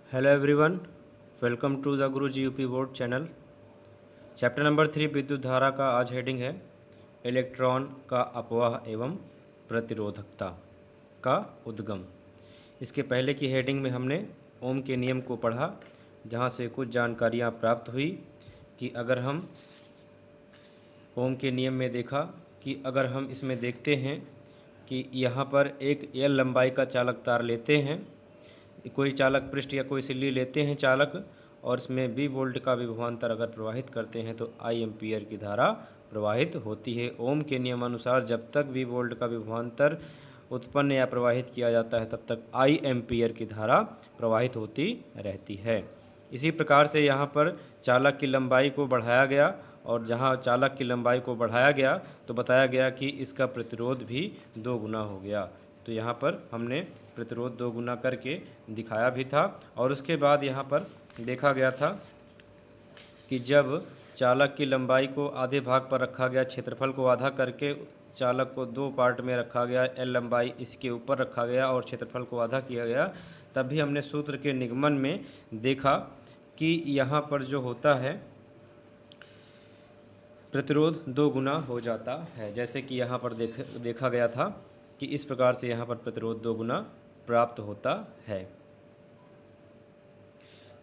Hello everyone, welcome to the Guruji UP board channel. Chapter number 3 विद्युत धारा का आज हेडिंग है इलेक्ट्रॉन का अपवाह एवं प्रतिरोधकता का उद्गम। इसके पहले की हेडिंग में हमने ओम के नियम को पढ़ा, जहाँ से कुछ जानकारियाँ प्राप्त हुई कि अगर हम ओम के नियम में देखा कि अगर हम इसमें देखते हैं कि यहाँ पर एक एल लंबाई का चालक तार लेते हैं, कोई चालक पृष्ठ या कोई सिल्ली लेते हैं चालक, और इसमें बी वोल्ट का विभवांतर अगर प्रवाहित करते हैं तो आई एम्पियर की धारा प्रवाहित होती है। ओम के नियमानुसार जब तक बी वोल्ट का विभवांतर उत्पन्न या प्रवाहित किया जाता है तब तक आई एम्पियर की धारा प्रवाहित होती रहती है। इसी प्रकार से यहाँ पर चालक की लंबाई को बढ़ाया गया, और जहाँ चालक की लंबाई को बढ़ाया गया तो बताया गया कि इसका प्रतिरोध भी 2 गुना हो गया। तो यहाँ पर हमने प्रतिरोध 2 गुना करके दिखाया भी था। और उसके बाद यहाँ पर देखा गया था कि जब चालक की लंबाई को आधे भाग पर रखा गया, क्षेत्रफल को आधा करके चालक को 2 पार्ट में रखा गया, एल लंबाई इसके ऊपर रखा गया और क्षेत्रफल को आधा किया गया, तब भी हमने सूत्र के निगमन में देखा कि यहाँ पर जो होता है प्रतिरोध 2 गुना हो जाता है। जैसे कि यहाँ पर देखा गया था कि इस प्रकार से यहाँ पर प्रतिरोध 2 गुना प्राप्त होता है।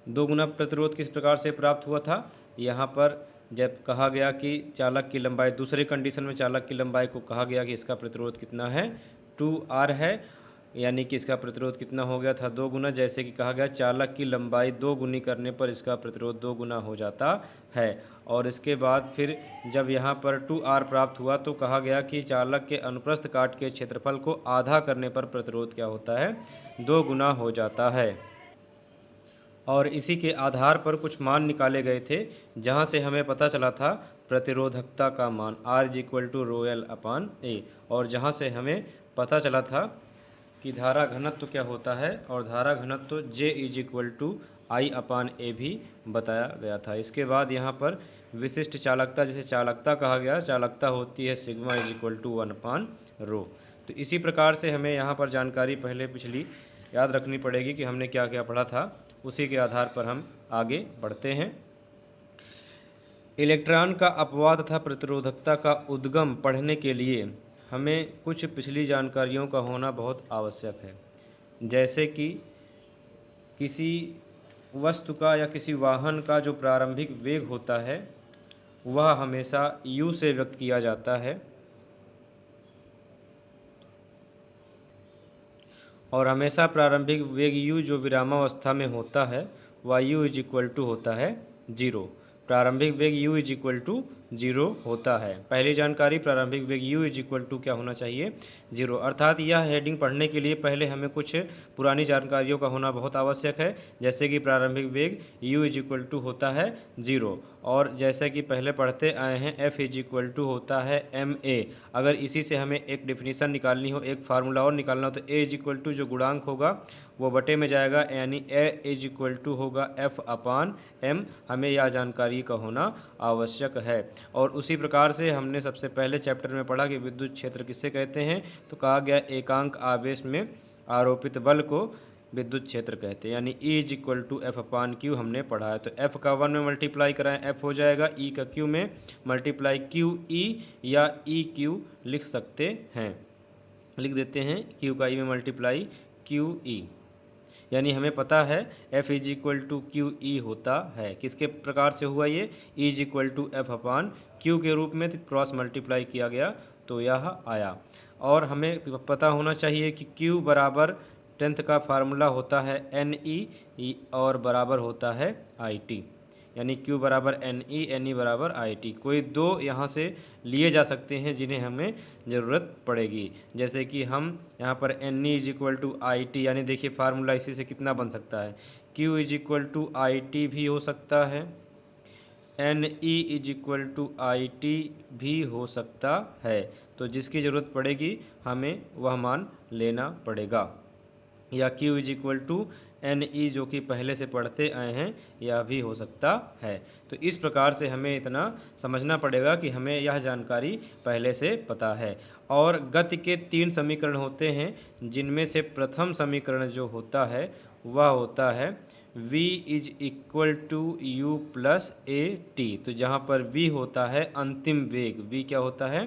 2 गुना प्रतिरोध किस प्रकार से प्राप्त हुआ था? यहाँ पर जब कहा गया कि चालक की लंबाई, दूसरे कंडीशन में चालक की लंबाई को कहा गया कि इसका प्रतिरोध कितना है, 2R है, यानी कि इसका प्रतिरोध कितना हो गया था, 2 गुना। जैसे कि कहा गया चालक की लंबाई 2 गुनी करने पर इसका प्रतिरोध 2 गुना हो जाता है। और इसके बाद फिर जब यहाँ पर 2R प्राप्त हुआ तो कहा गया कि चालक के अनुप्रस्थ काट के क्षेत्रफल को आधा करने पर प्रतिरोध क्या होता है, 2 गुना हो जाता है। और इसी के आधार पर कुछ मान निकाले गए थे, जहाँ से हमें पता चला था प्रतिरोधकता का मान R=ρl/A, और जहाँ से हमें पता चला था कि धारा घनत्व क्या होता है, और धारा घनत्व J=I/A भी बताया गया था। इसके बाद यहाँ पर विशिष्ट चालकता, जिसे चालकता कहा गया, चालकता होती है सिग्मा=1/ρ। तो इसी प्रकार से हमें यहाँ पर जानकारी पहले पिछली याद रखनी पड़ेगी कि हमने क्या क्या पढ़ा था, उसी के आधार पर हम आगे बढ़ते हैं। इलेक्ट्रॉन का अपवाह तथा प्रतिरोधकता का उद्गम पढ़ने के लिए हमें कुछ पिछली जानकारियों का होना बहुत आवश्यक है। जैसे कि किसी वस्तु का या किसी वाहन का जो प्रारंभिक वेग होता है वह हमेशा u से व्यक्त किया जाता है, और हमेशा प्रारंभिक वेग u जो विरामावस्था में होता है वह u होता है 0। प्रारंभिक वेग u 0 होता है। पहली जानकारी, प्रारंभिक वेग u क्या होना चाहिए, 0। अर्थात यह हेडिंग पढ़ने के लिए पहले हमें कुछ पुरानी जानकारियों का होना बहुत आवश्यक है। जैसे कि प्रारंभिक वेग u होता है 0, और जैसे कि पहले पढ़ते आए हैं F होता है ma। अगर इसी से हमें एक डिफिनीसन निकालनी हो, एक फार्मूला और निकालना हो, तो a जो गुणांक होगा वो बटे में जाएगा, यानी a होगा F/m। हमें यह जानकारी का होना आवश्यक है। और उसी प्रकार से हमने सबसे पहले चैप्टर में पढ़ा कि विद्युत क्षेत्र किसे कहते हैं, तो कहा गया एकांक आवेश में आरोपित बल को विद्युत क्षेत्र कहते हैं, यानी E=F/Q हमने पढ़ा है। तो F का 1 में मल्टीप्लाई कराएं F हो जाएगा, E का Q में मल्टीप्लाई QE या EQ लिख सकते हैं, लिख देते हैं Q का E में मल्टीप्लाई QE, यानी हमें पता है F=QE होता है। किसके प्रकार से हुआ ये, E=F/Q के रूप में क्रॉस मल्टीप्लाई किया गया तो यह आया। और हमें पता होना चाहिए कि Q बराबर 10th का फार्मूला होता है NE और बराबर होता है IT, यानी Q बराबर NE बराबर IT। कोई 2 यहाँ से लिए जा सकते हैं जिन्हें हमें ज़रूरत पड़ेगी। जैसे कि हम यहाँ पर NE=IT, यानी देखिए फार्मूला इसी से कितना बन सकता है, Q=IT भी हो सकता है, NE=IT भी हो सकता है। तो जिसकी ज़रूरत पड़ेगी हमें वह मान लेना पड़ेगा, या Q=NE जो कि पहले से पढ़ते आए हैं यह भी हो सकता है। तो इस प्रकार से हमें इतना समझना पड़ेगा कि हमें यह जानकारी पहले से पता है। और गति के 3 समीकरण होते हैं, जिनमें से प्रथम समीकरण जो होता है वह होता है v is equal to U plus A T. तो जहाँ पर v होता है अंतिम वेग, v क्या होता है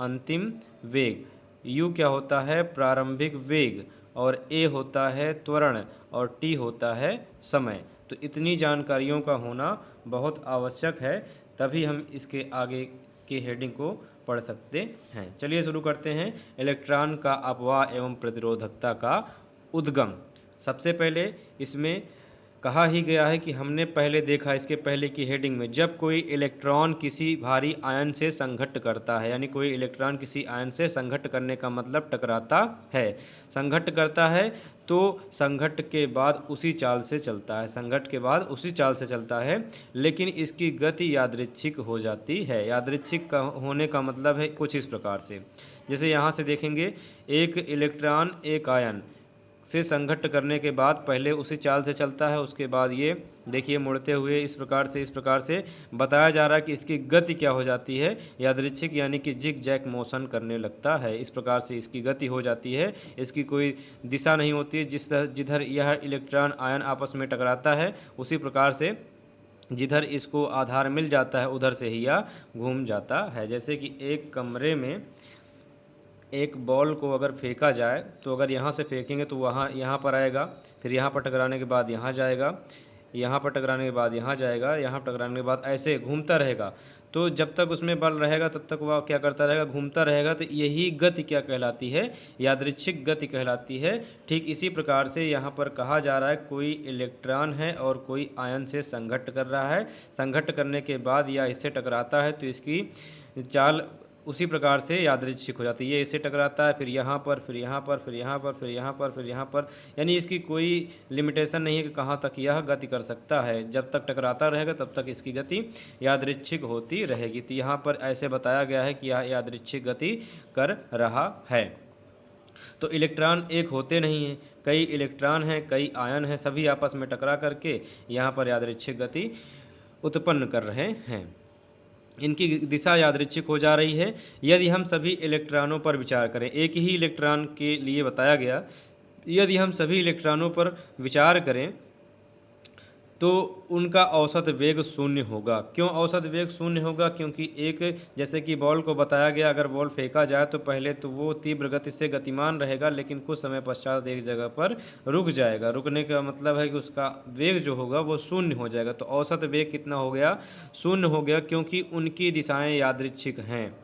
अंतिम वेग, u क्या होता है प्रारंभिक वेग, और a होता है त्वरण, और t होता है समय। तो इतनी जानकारियों का होना बहुत आवश्यक है, तभी हम इसके आगे के हेडिंग को पढ़ सकते हैं। चलिए शुरू करते हैं। इलेक्ट्रॉन का अपवाह एवं प्रतिरोधकता का उद्गम। सबसे पहले इसमें कहा ही गया है कि हमने पहले देखा इसके पहले की हेडिंग में, जब कोई इलेक्ट्रॉन किसी भारी आयन से संघट्ट करता है, यानी कोई इलेक्ट्रॉन किसी आयन से संघट्ट करने का मतलब टकराता है, संघट्ट करता है तो संघट्ट के बाद उसी चाल से चलता है, संघट्ट के बाद उसी चाल से चलता है, लेकिन इसकी गति यादृच्छिक हो जाती है। यादृच्छिक का होने का मतलब है कुछ इस प्रकार से, जैसे यहाँ से देखेंगे, एक इलेक्ट्रॉन एक आयन से संघट्ट करने के बाद पहले उसी चाल से चलता है, उसके बाद ये देखिए मुड़ते हुए इस प्रकार से बताया जा रहा है कि इसकी गति क्या हो जाती है यादृच्छिक, यानी कि जिग जैग मोशन करने लगता है। इस प्रकार से इसकी गति हो जाती है, इसकी कोई दिशा नहीं होती है। जिधर यह इलेक्ट्रॉन आयन आपस में टकराता है, उसी प्रकार से जिधर इसको आधार मिल जाता है उधर से ही यह घूम जाता है। जैसे कि एक कमरे में एक बॉल को अगर फेंका जाए, तो अगर यहाँ से फेंकेंगे तो वहाँ यहाँ पर आएगा, फिर यहाँ पर टकराने के बाद यहाँ जाएगा, यहाँ पर टकराने के बाद यहाँ जाएगा, यहाँ पर टकराने के बाद ऐसे घूमता रहेगा। तो जब तक उसमें बल रहेगा तब तक वह क्या करता रहेगा, घूमता रहेगा। तो यही गति क्या कहलाती है, यादृच्छिक गति कहलाती है। ठीक इसी प्रकार से यहाँ पर कहा जा रहा है कोई इलेक्ट्रॉन है और कोई आयन से संघट्ट कर रहा है, संघट्ट करने के बाद यह इससे टकराता है तो इसकी चाल उसी प्रकार से यादृच्छिक हो जाती है। ये इससे टकराता है, फिर यहाँ पर, फिर यहाँ पर, फिर यहाँ पर, फिर यहाँ पर, फिर यहाँ पर, यानी इसकी कोई लिमिटेशन नहीं है कि कहाँ तक यह गति कर सकता है। जब तक टकराता रहेगा तब तक इसकी गति यादृच्छिक होती रहेगी। तो यहाँ पर ऐसे बताया गया है कि यह यादृच्छिक गति कर रहा है। तो इलेक्ट्रॉन एक होते नहीं हैं, कई इलेक्ट्रॉन हैं, कई आयन हैं, सभी आपस में टकरा करके यहाँ पर यादृच्छिक गति उत्पन्न कर रहे हैं। इनकी दिशा यादृच्छिक हो जा रही है। यदि हम सभी इलेक्ट्रॉनों पर विचार करें, एक ही इलेक्ट्रॉन के लिए बताया गया, यदि हम सभी इलेक्ट्रॉनों पर विचार करें तो उनका औसत वेग शून्य होगा। क्यों औसत वेग शून्य होगा? क्योंकि एक, जैसे कि बॉल को बताया गया, अगर बॉल फेंका जाए तो पहले तो वो तीव्र गति से गतिमान रहेगा, लेकिन कुछ समय पश्चात एक जगह पर रुक जाएगा। रुकने का मतलब है कि उसका वेग जो होगा वो शून्य हो जाएगा। तो औसत वेग कितना हो गया? शून्य हो गया, क्योंकि उनकी दिशाएं यादृच्छिक हैं।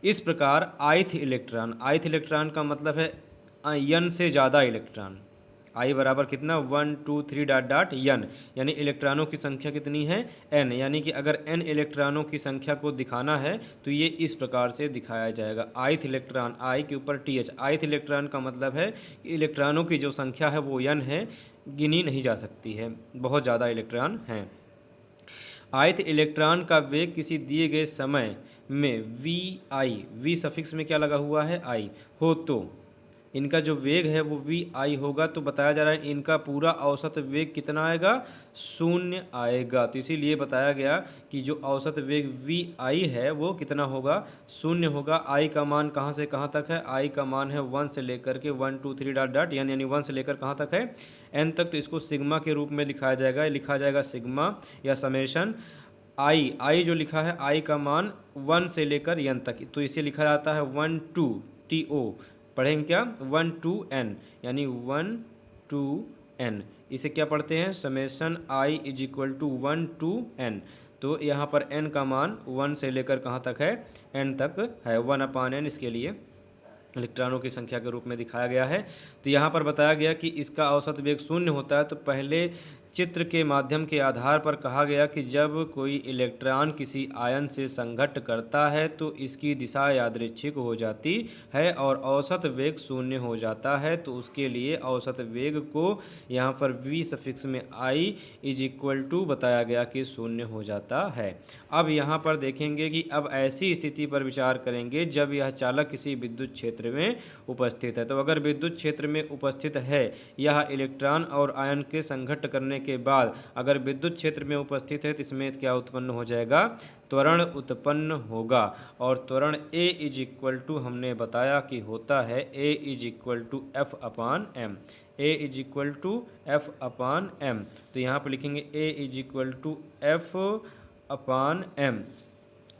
इस प्रकार आइथ इलेक्ट्रॉन का मतलब है n से ज़्यादा इलेक्ट्रॉन। आई बराबर कितना? 1 2 3 डॉट डॉट n, यानी इलेक्ट्रॉनों की संख्या कितनी है? n। यानी कि अगर n इलेक्ट्रॉनों की संख्या को दिखाना है तो ये इस प्रकार से दिखाया जाएगा। आइथ इलेक्ट्रॉन, आई के ऊपर th, आइथ इलेक्ट्रॉन का मतलब है कि इलेक्ट्रॉनों की जो संख्या है वो n है, गिनी नहीं जा सकती है, बहुत ज़्यादा इलेक्ट्रॉन हैं। आयत इलेक्ट्रॉन का वेग किसी दिए गए समय में वी सफिक्स में क्या लगा हुआ है? आई हो, तो इनका जो वेग है वो वी आई होगा। तो बताया जा रहा है इनका पूरा औसत वेग कितना आएगा? शून्य आएगा। तो इसीलिए बताया गया कि जो औसत वेग वी आई है वो कितना होगा? शून्य होगा। आई का मान कहाँ से कहाँ तक है? आई का मान है 1 से लेकर के 1 2 3 डॉट डॉट यानी 1 से लेकर कहाँ तक है? n तक। तो इसको सिग्मा के रूप में लिखा जाएगा, लिखा जाएगा सिग्मा या समेशन आई जो लिखा है, आई का मान 1 से लेकर n तक, तो इसे लिखा जाता है 1 2 TO, पढ़ेंगे क्या? 1 2 n, यानी 1 2 n। इसे क्या पढ़ते हैं? Summation I is equal to 1 2 n। तो यहाँ पर n का मान 1 से लेकर कहाँ तक है? n तक है। 1/n इसके लिए इलेक्ट्रॉनों की संख्या के रूप में दिखाया गया है। तो यहाँ पर बताया गया कि इसका औसत वेग शून्य होता है। तो पहले चित्र के माध्यम के आधार पर कहा गया कि जब कोई इलेक्ट्रॉन किसी आयन से संघट्ट करता है तो इसकी दिशा यादृच्छिक हो जाती है और औसत वेग शून्य हो जाता है। तो उसके लिए औसत वेग को यहाँ पर v सफिक्स में i इज इक्वल टू बताया गया कि शून्य हो जाता है। अब यहाँ पर देखेंगे कि अब ऐसी स्थिति पर विचार करेंगे जब यह चालक किसी विद्युत क्षेत्र में उपस्थित है। तो अगर विद्युत क्षेत्र में उपस्थित है यह इलेक्ट्रॉन और आयन के संघट्ट करने के बाद अगर विद्युत क्षेत्र में उपस्थित है तो इसमें क्या उत्पन्न हो जाएगा? त्वरण उत्पन्न होगा। और त्वरण A इज इक्वल टू हमने बताया कि होता है A is equal to F/m। A is equal to F upon M. तो यहाँ पर लिखेंगे A is equal to F upon M,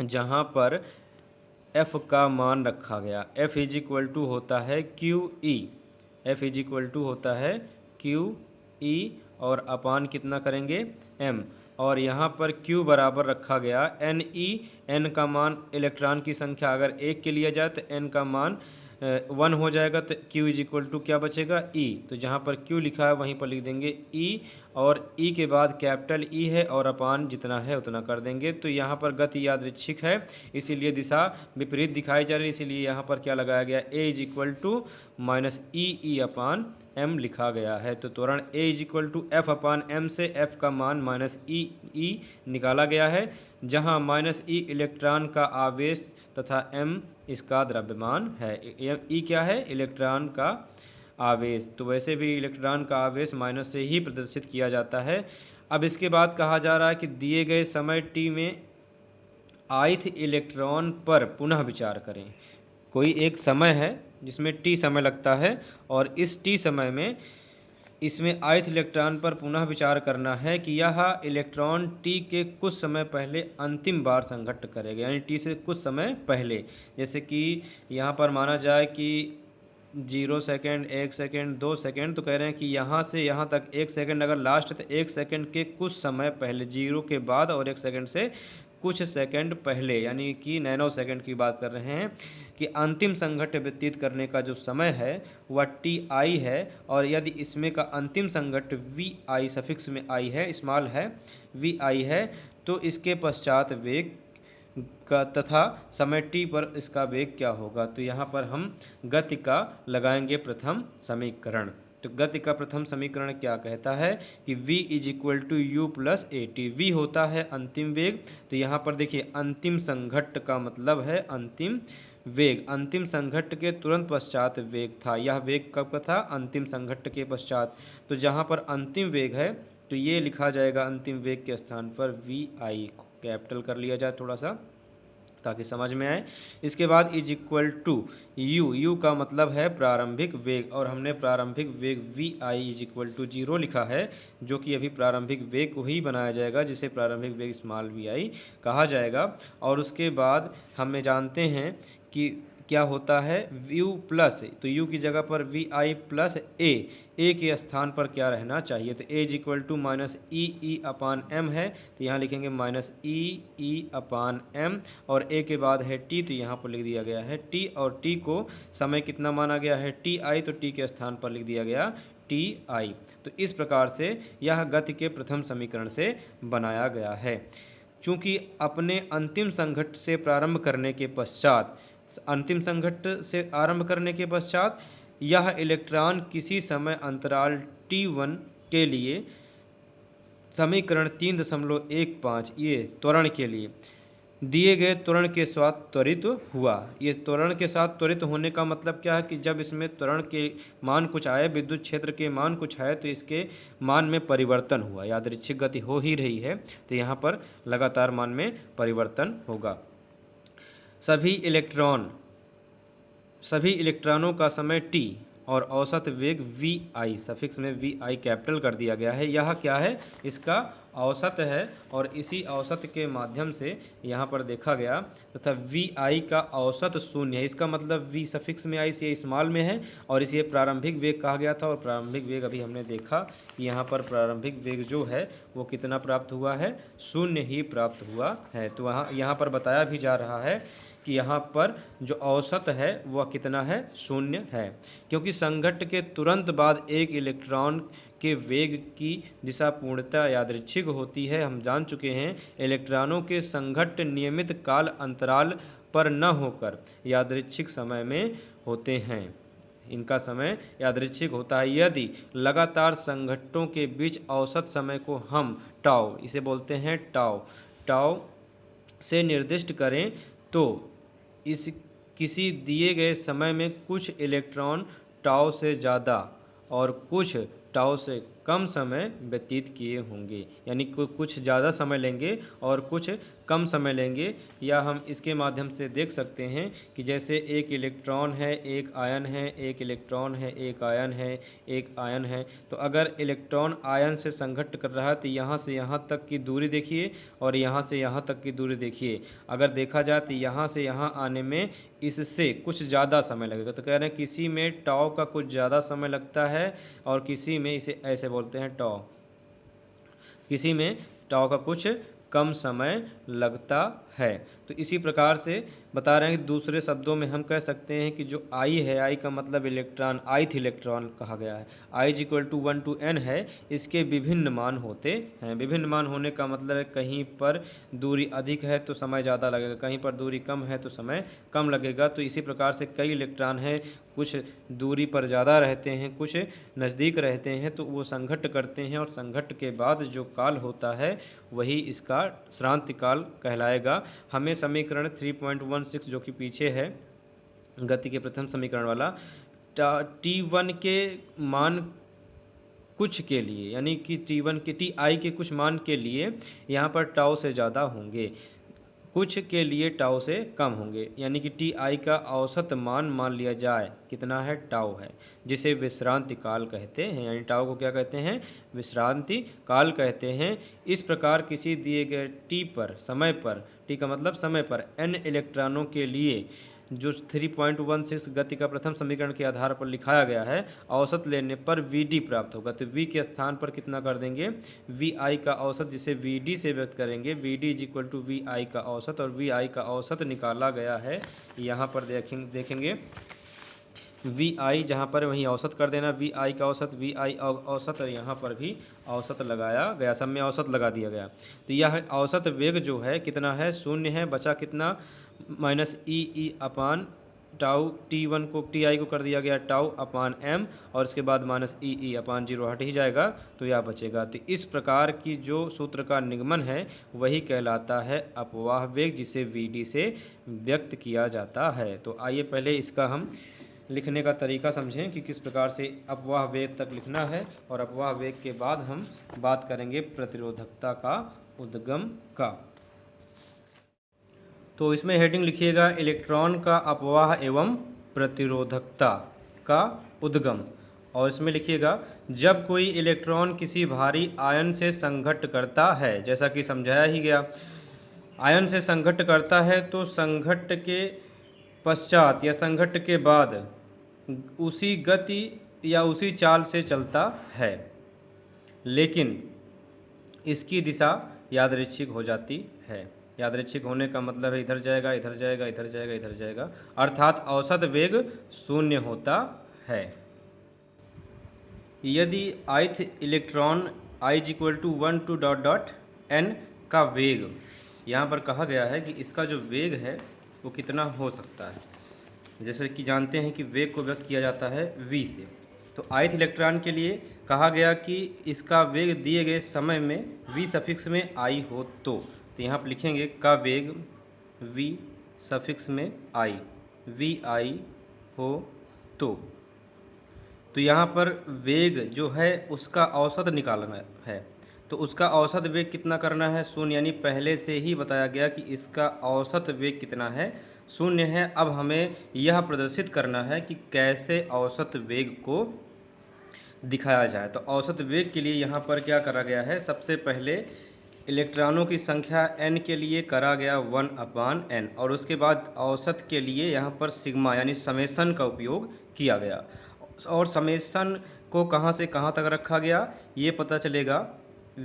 जहाँ पर एफ का मान रखा गया। एफ इज इक्वल टू होता है Q E, F is equal to होता है क्यू ई, और अपान कितना करेंगे एम, और यहाँ पर Q बराबर रखा गया एन ई। एन का मान इलेक्ट्रॉन की संख्या अगर एक के लिए जाए तो एन का मान 1 हो जाएगा, तो Q इज इक्वल टू क्या बचेगा E। तो जहाँ पर Q लिखा है वहीं पर लिख देंगे E, और E के बाद कैपिटल E है और अपान जितना है उतना कर देंगे। तो यहाँ पर गति यादृच्छिक है, इसीलिए दिशा विपरीत दिखाई जा रही है, इसीलिए यहाँ पर क्या लगाया गया A is equal to minus E upon m लिखा गया है। तो त्वरण a is equal to F upon M से f का मान माइनस ई निकाला गया है, जहां माइनस ई इलेक्ट्रॉन का आवेश तथा m इसका द्रव्यमान है। ई क्या है? इलेक्ट्रॉन का आवेश। तो वैसे भी इलेक्ट्रॉन का आवेश माइनस से ही प्रदर्शित किया जाता है। अब इसके बाद कहा जा रहा है कि दिए गए समय t में ith इलेक्ट्रॉन पर पुनः विचार करें। कोई एक समय है जिसमें t समय लगता है, और इस t समय में इसमें ith इलेक्ट्रॉन पर पुनः विचार करना है कि यह इलेक्ट्रॉन t के कुछ समय पहले अंतिम बार संघट्ट करेगा, यानी t से कुछ समय पहले। जैसे कि यहाँ पर माना जाए कि 0 सेकेंड, 1 सेकेंड, 2 सेकेंड, तो कह रहे हैं कि यहाँ से यहाँ तक 1 सेकेंड अगर लास्ट है तो 1 सेकेंड के कुछ समय पहले, 0 के बाद और 1 सेकेंड से कुछ सेकंड पहले, यानी कि नैनो सेकंड की बात कर रहे हैं कि अंतिम संघट्ट व्यतीत करने का जो समय है वह टी आई है। और यदि इसमें का अंतिम संघट्ट वी आई सफिक्स में आई है, स्मॉल है, वी आई है, तो इसके पश्चात वेग का तथा समय टी पर इसका वेग क्या होगा। तो यहाँ पर हम गति का लगाएंगे प्रथम समीकरण। तो गति का प्रथम समीकरण क्या कहता है कि v is equal to U plus A T. V होता है अंतिम वेग। तो यहाँ पर देखिए अंतिम संघट्ट का मतलब है अंतिम वेग। अंतिम संघट्ट के तुरंत पश्चात वेग था, यह वेग कब का था? अंतिम संघट्ट के पश्चात। तो जहाँ पर अंतिम वेग है तो ये लिखा जाएगा अंतिम वेग के स्थान पर वी आई, कैपिटल कर लिया जाए थोड़ा सा ताकि समझ में आए। इसके बाद is equal to U, U का मतलब है प्रारंभिक वेग, और हमने प्रारंभिक वेग V I is equal to 0 लिखा है, जो कि अभी प्रारंभिक वेग को ही बनाया जाएगा जिसे प्रारंभिक वेग स्मॉल वी आई कहा जाएगा। और उसके बाद हमें जानते हैं कि क्या होता है यू प्लस, तो यू की जगह पर वी आई प्लस ए के स्थान पर क्या रहना चाहिए? तो A is equal to minus E upon M है, तो यहाँ लिखेंगे माइनस ई अपान एम, और ए के बाद है टी, तो यहाँ पर लिख दिया गया है टी, और टी को समय कितना माना गया है? टी आई, तो टी के स्थान पर लिख दिया गया टी आई। तो इस प्रकार से यह गति के प्रथम समीकरण से बनाया गया है। चूँकि अपने अंतिम संघट्ट से प्रारंभ करने के पश्चात, अंतिम संघट्ट से आरंभ करने के पश्चात यह इलेक्ट्रॉन किसी समय अंतराल t1 के लिए समीकरण 3.15 ये त्वरण के लिए दिए गए त्वरण के साथ त्वरित हुआ। ये त्वरण के साथ त्वरित होने का मतलब क्या है कि जब इसमें त्वरण के मान कुछ आए, विद्युत क्षेत्र के मान कुछ आए, तो इसके मान में परिवर्तन हुआ। यादृच्छिक गति हो ही रही है तो यहाँ पर लगातार मान में परिवर्तन होगा। सभी इलेक्ट्रॉनों का समय t और औसत वेग वी आई, सफिक्स में वी आई कैपिटल कर दिया गया है। यह क्या है? इसका औसत है, और इसी औसत के माध्यम से यहाँ पर देखा गया तथा वी आई का औसत 0 है। इसका मतलब वी सफिक्स में आई से स्मॉल में है, और इसे प्रारंभिक वेग कहा गया था। और प्रारंभिक वेग अभी हमने देखा कि यहाँ पर प्रारंभिक वेग जो है वो कितना प्राप्त हुआ है? 0 ही प्राप्त हुआ है। तो यहाँ पर बताया भी जा रहा है कि यहाँ पर जो औसत है वह कितना है? 0 है, क्योंकि संघट्ट के तुरंत बाद एक इलेक्ट्रॉन के वेग की दिशा पूर्णतः यादृच्छिक होती है। हम जान चुके हैं इलेक्ट्रॉनों के संघट्ट नियमित काल अंतराल पर न होकर यादृच्छिक समय में होते हैं। इनका समय यादृच्छिक होता है। यदि लगातार संघट्टों के बीच औसत समय को हम टाउ, इसे बोलते हैं टाउ से निर्दिष्ट करें, तो इस किसी दिए गए समय में कुछ इलेक्ट्रॉन टाउ से ज़्यादा और कुछ टाउ से कम समय व्यतीत किए होंगे, यानी कुछ ज़्यादा समय लेंगे और कुछ कम समय लेंगे। या हम इसके माध्यम से देख सकते हैं कि जैसे एक इलेक्ट्रॉन है, एक आयन है, एक इलेक्ट्रॉन है, एक आयन है, एक आयन है। तो अगर इलेक्ट्रॉन आयन से संघट्ट कर रहा है तो यहाँ से यहाँ तक की दूरी देखिए और यहाँ से यहाँ तक की दूरी देखिए। अगर देखा जाए तो यहाँ से यहाँ आने में इससे कुछ ज़्यादा समय लगेगा। तो कह रहे हैं किसी में टाउ का कुछ ज़्यादा समय लगता है और किसी में, इसे ऐसे बोलते हैं टाउ, किसी में टाउ का कुछ कम समय लगता है। तो इसी प्रकार से बता रहे हैं कि दूसरे शब्दों में हम कह सकते हैं कि जो आई है, आई का मतलब इलेक्ट्रॉन, ith इलेक्ट्रॉन कहा गया है, i is equal to 1 to n है, इसके विभिन्न मान होते हैं। विभिन्न मान होने का मतलब है कहीं पर दूरी अधिक है तो समय ज़्यादा लगेगा, कहीं पर दूरी कम है तो समय कम लगेगा। तो इसी प्रकार से कई इलेक्ट्रॉन हैं, कुछ दूरी पर ज़्यादा रहते हैं, कुछ नज़दीक रहते हैं, तो वो संघट्ट करते हैं और संघट्ट के बाद जो काल होता है वही इसका श्रांति काल कहलाएगा। हमें समीकरण 3.16 जो कि पीछे है गति के प्रथम समीकरण वाला, T1 के मान कुछ के लिए, यानी कि T1 के Ti के कुछ मान के लिए यहाँ पर टाउ से ज़्यादा होंगे, कुछ के लिए टाउ से कम होंगे, यानी कि Ti का औसत मान लिया जाए कितना है, टाउ है, जिसे विश्रांति काल कहते हैं। यानी टाउ को क्या कहते हैं, विश्रांति काल कहते हैं। इस प्रकार किसी दिए गए T पर, समय पर, T का मतलब समय पर n इलेक्ट्रॉनों के लिए जो 3.16 गति का प्रथम समीकरण के आधार पर लिखाया गया है, औसत लेने पर Vd प्राप्त होगा। तो V के स्थान पर कितना कर देंगे, Vi का औसत, जिसे Vd से व्यक्त करेंगे। Vd is equal to Vi का औसत, और Vi का औसत निकाला गया है, यहाँ पर देखेंगे Vi जहाँ पर वहीं औसत कर देना, Vi का औसत, Vi औसत, और यहाँ पर भी औसत लगाया गया, सब में औसत लगा दिया गया। तो यह औसत वेग जो है कितना है, 0 है, बचा कितना, माइनस ई अपान टाउ, T1 को Ti को कर दिया गया टाउ अपान m, और इसके बाद माइनस ई अपान 0 हट ही जाएगा तो यह बचेगा। तो इस प्रकार की जो सूत्र का निगमन है वही कहलाता है अपवाह वेग, जिसे Vd से व्यक्त किया जाता है। तो आइए पहले इसका हम लिखने का तरीका समझें कि किस प्रकार से अपवाह वेग तक लिखना है, और अपवाह वेग के बाद हम बात करेंगे प्रतिरोधकता का उद्गम का। तो इसमें हेडिंग लिखिएगा इलेक्ट्रॉन का अपवाह एवं प्रतिरोधकता का उद्गम, और इसमें लिखिएगा जब कोई इलेक्ट्रॉन किसी भारी आयन से संघट्ट करता है, जैसा कि समझाया ही गया, आयन से संघट्ट करता है तो संघट्ट के पश्चात या संघट्ट के बाद उसी गति या उसी चाल से चलता है, लेकिन इसकी दिशा यादृच्छिक हो जाती है। यादृच्छिक होने का मतलब है इधर जाएगा, इधर जाएगा, इधर जाएगा, इधर जाएगा, अर्थात औसत वेग 0 होता है। यदि ith electron i is equal to 1 to n का वेग, यहाँ पर कहा गया है कि इसका जो वेग है वो कितना हो सकता है। जैसे कि जानते हैं कि वेग को व्यक्त किया जाता है v से, तो ith इलेक्ट्रॉन के लिए कहा गया कि इसका वेग दिए गए समय में v सफिक्स में i हो तो यहाँ पर लिखेंगे का वेग v सफिक्स में i, vi हो तो यहाँ पर वेग जो है उसका औसत निकालना है। तो उसका औसत वेग कितना करना है, 0, यानी पहले से ही बताया गया कि इसका औसत वेग कितना है, 0 है। अब हमें यह प्रदर्शित करना है कि कैसे औसत वेग को दिखाया जाए। तो औसत वेग के लिए यहाँ पर क्या करा गया है, सबसे पहले इलेक्ट्रॉनों की संख्या n के लिए करा गया 1/n, और उसके बाद औसत के लिए यहाँ पर सिग्मा यानी समेसन का उपयोग किया गया। और समेसन को कहाँ से कहाँ तक रखा गया ये पता चलेगा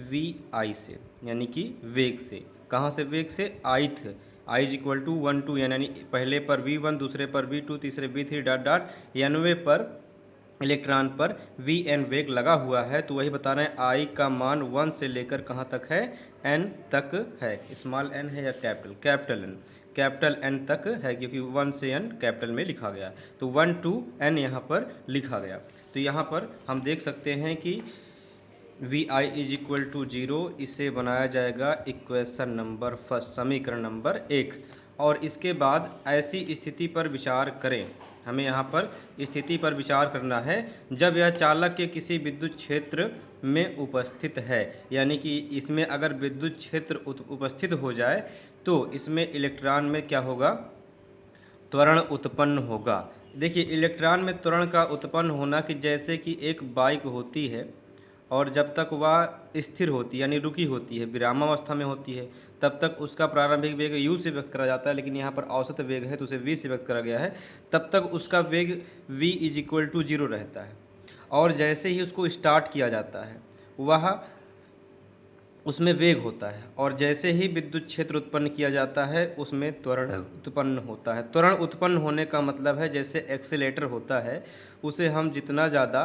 Vi से, यानी कि वेग से। कहाँ से वेग से, ith, i is equal to 1 to n, यानी पहले पर V1, दूसरे पर V2, तीसरे V3 डॉट डॉट nवें पर इलेक्ट्रॉन पर Vn वेग लगा हुआ है। तो वही बता रहे हैं i का मान 1 से लेकर कहाँ तक है, n तक है। स्मॉल n है या कैपिटल n, कैपिटल n तक है, क्योंकि 1 से n कैपिटल में लिखा गया, तो 1 to n यहाँ पर लिखा गया। तो यहाँ पर हम देख सकते हैं कि Vi इज इक्वल टू 0, इसे बनाया जाएगा इक्वेशन नंबर फर्स्ट, समीकरण नंबर 1। और इसके बाद ऐसी स्थिति पर विचार करें, हमें यहाँ पर स्थिति पर विचार करना है जब यह चालक के किसी विद्युत क्षेत्र में उपस्थित है, यानी कि इसमें अगर विद्युत क्षेत्र उपस्थित हो जाए तो इसमें इलेक्ट्रॉन में क्या होगा, त्वरण उत्पन्न होगा। देखिए इलेक्ट्रॉन में त्वरण का उत्पन्न होना कि जैसे कि एक बाइक होती है और जब तक वह स्थिर होती है यानी रुकी होती है, विरामावस्था में होती है, तब तक उसका प्रारंभिक वेग u से व्यक्त करा जाता है, लेकिन यहाँ पर औसत वेग है तो उसे v से व्यक्त करा गया है। तब तक उसका वेग v इज इक्वल टू 0 रहता है और जैसे ही उसको स्टार्ट किया जाता है वह उसमें वेग होता है और जैसे ही विद्युत क्षेत्र उत्पन्न किया जाता है उसमें त्वरण उत्पन्न होता है। त्वरण उत्पन्न होने का मतलब है जैसे एक्सेलेटर होता है उसे हम जितना ज़्यादा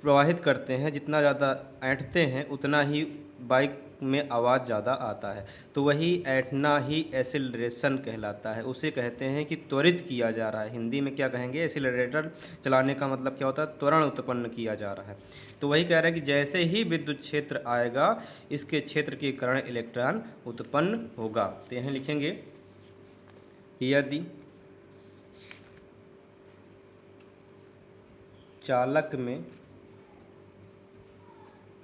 प्रवाहित करते हैं, जितना ज़्यादा ऐंठते हैं उतना ही बाइक में आवाज़ ज़्यादा आता है, तो वही ऐंठना ही एसिलरेशन कहलाता है। उसे कहते हैं कि त्वरित किया जा रहा है। हिंदी में क्या कहेंगे, एसिलरेटर चलाने का मतलब क्या होता है, त्वरण उत्पन्न किया जा रहा है। तो वही कह रहा है कि जैसे ही विद्युत क्षेत्र आएगा इसके क्षेत्र के कारण इलेक्ट्रॉन उत्पन्न होगा। तो यहाँ लिखेंगे यदि चालक में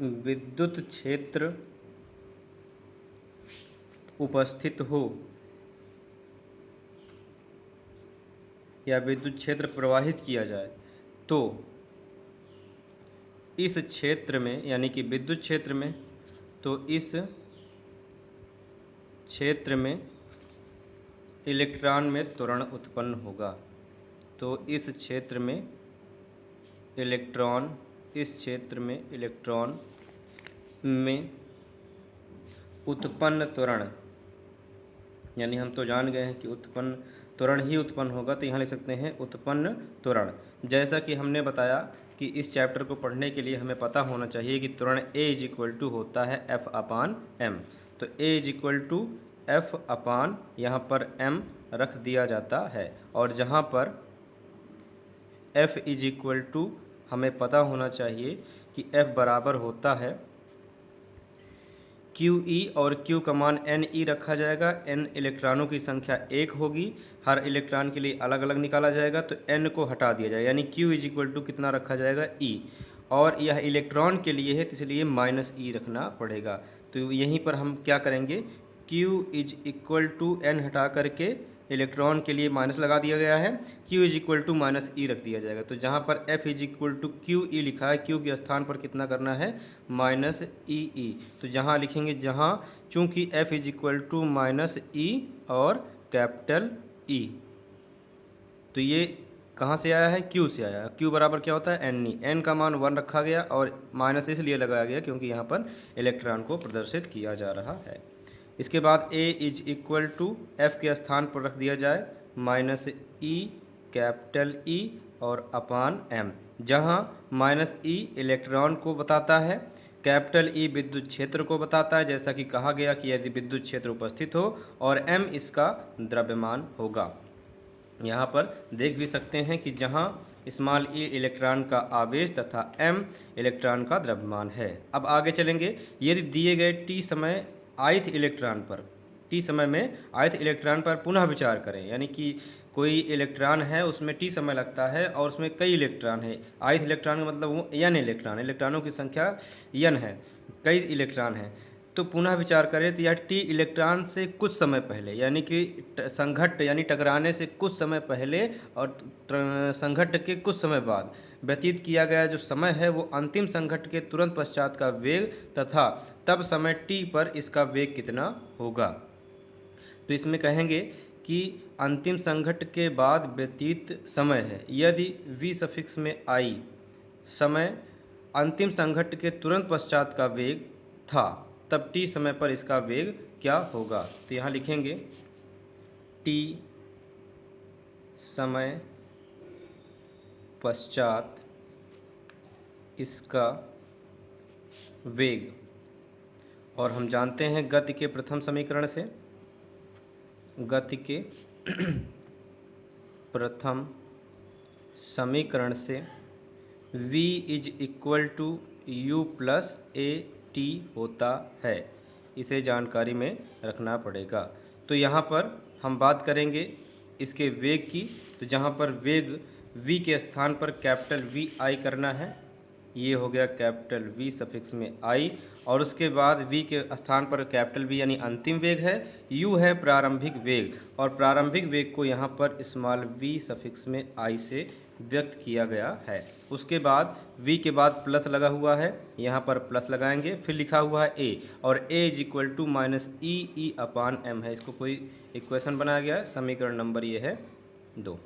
विद्युत क्षेत्र उपस्थित हो या विद्युत क्षेत्र प्रवाहित किया जाए तो इस क्षेत्र में यानी कि विद्युत क्षेत्र में, तो इस क्षेत्र में इलेक्ट्रॉन में त्वरण उत्पन्न होगा। तो इस क्षेत्र में इलेक्ट्रॉन, इस क्षेत्र में इलेक्ट्रॉन में उत्पन्न त्वरण, यानी हम तो जान गए हैं कि उत्पन्न त्वरण ही उत्पन्न होगा, तो यहाँ लिख सकते हैं उत्पन्न त्वरण। जैसा कि हमने बताया कि इस चैप्टर को पढ़ने के लिए हमें पता होना चाहिए कि त्वरण A इज इक्वल टू होता है F अपान M। तो A is equal to F upon यहाँ पर M रख दिया जाता है और जहाँ पर F इज इक्वल टू हमें पता होना चाहिए कि F बराबर होता है QE और Q का मान NE रखा जाएगा। N इलेक्ट्रॉनों की संख्या 1 होगी, हर इलेक्ट्रॉन के लिए अलग अलग निकाला जाएगा, तो N को हटा दिया जाएगा, यानी Q इज इक्वल टू कितना रखा जाएगा, E। और यह इलेक्ट्रॉन के लिए है तो इसलिए माइनस E रखना पड़ेगा। तो यहीं पर हम क्या करेंगे, Q is equal to N हटा करके इलेक्ट्रॉन के लिए माइनस लगा दिया गया है, Q is equal to minus E रख दिया जाएगा। तो जहाँ पर F is equal to QE लिखा है, Q के स्थान पर कितना करना है, माइनस EE। तो जहाँ लिखेंगे, जहाँ चूँकि F is equal to minus E और कैपिटल E, तो ये कहाँ से आया है, Q से आया है। Q बराबर क्या होता है, NE। N का मान 1 रखा गया और माइनस इसलिए लगाया गया क्योंकि यहाँ पर इलेक्ट्रॉन को प्रदर्शित किया जा रहा है। इसके बाद A is equal to F के स्थान पर रख दिया जाए माइनस E कैपिटल E और अपान M, जहाँ माइनस E इलेक्ट्रॉन को बताता है, कैपिटल E विद्युत क्षेत्र को बताता है, जैसा कि कहा गया कि यदि विद्युत क्षेत्र उपस्थित हो, और M इसका द्रव्यमान होगा। यहाँ पर देख भी सकते हैं कि जहाँ स्मॉल e इलेक्ट्रॉन का आवेश तथा m इलेक्ट्रॉन का द्रव्यमान है। अब आगे चलेंगे, यदि दिए गए t समय ith इलेक्ट्रॉन पर, t समय में ith इलेक्ट्रॉन पर पुनः विचार करें, यानी कि कोई इलेक्ट्रॉन है उसमें t समय लगता है और उसमें कई इलेक्ट्रॉन है। ith इलेक्ट्रॉन का मतलब वो n इलेक्ट्रॉन, इलेक्ट्रॉनों की संख्या n है, कई इलेक्ट्रॉन है। तो पुनः विचार करें तो यह टी इलेक्ट्रॉन से कुछ समय पहले, यानी कि संघट्ट यानी टकराने से कुछ समय पहले और संघट्ट के कुछ समय बाद व्यतीत किया गया जो समय है वो अंतिम संघट्ट के तुरंत पश्चात का वेग तथा तब समय टी पर इसका वेग कितना होगा। तो इसमें कहेंगे कि अंतिम संघट्ट के बाद व्यतीत समय है, यदि v सफिक्स में i समय अंतिम संघट्ट के तुरंत पश्चात का वेग था, तब t समय पर इसका वेग क्या होगा। तो यहाँ लिखेंगे t समय पश्चात इसका वेग, और हम जानते हैं गति के प्रथम समीकरण से, गति के प्रथम समीकरण से v is equal to u plus A T होता है, इसे जानकारी में रखना पड़ेगा। तो यहाँ पर हम बात करेंगे इसके वेग की, तो जहाँ पर वेग वी के स्थान पर कैपिटल वी आई करना है। ये हो गया कैपिटल वी सफिक्स में आई, और उसके बाद वी के स्थान पर कैपिटल वी यानी अंतिम वेग है, यू है प्रारंभिक वेग, और प्रारंभिक वेग को यहाँ पर स्मॉल वी सफिक्स में आई से व्यक्त किया गया है। उसके बाद v के बाद प्लस लगा हुआ है, यहाँ पर प्लस लगाएंगे, फिर लिखा हुआ है a, और a is equal to minus E upon M है। इसको कोई इक्वेशन बनाया गया है, समीकरण नंबर ये है 2।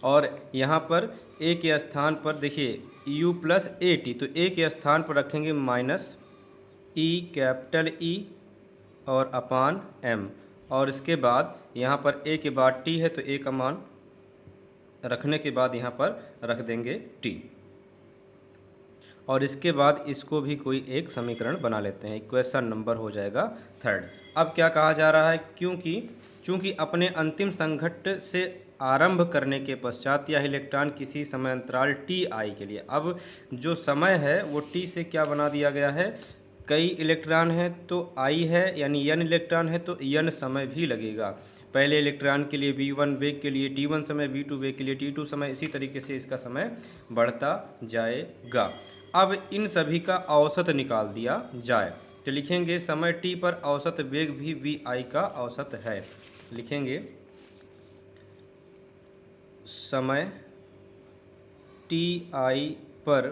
और यहाँ पर a के स्थान पर देखिए u प्लस ए टी, तो a के स्थान पर रखेंगे माइनस ई कैपिटल ई और अपान m, और इसके बाद यहाँ पर a के बाद t है तो a का मान रखने के बाद यहाँ पर रख देंगे t, और इसके बाद इसको भी कोई एक समीकरण बना लेते हैं, इक्वेशन नंबर हो जाएगा 3। अब क्या कहा जा रहा है, चूंकि अपने अंतिम संघट्ट से आरंभ करने के पश्चात यह इलेक्ट्रॉन किसी समय अंतराल टी आई के लिए, अब जो समय है वो टी से क्या बना दिया गया है, कई इलेक्ट्रॉन हैं तो आई है, यानी n इलेक्ट्रॉन है तो n समय भी लगेगा। पहले इलेक्ट्रॉन के लिए v1 वेग के लिए t1 समय, v2 वेग के लिए t2 समय, इसी तरीके से इसका समय बढ़ता जाएगा। अब इन सभी का औसत निकाल दिया जाए तो लिखेंगे समय t पर औसत वेग भी vi का औसत है। लिखेंगे समय ti पर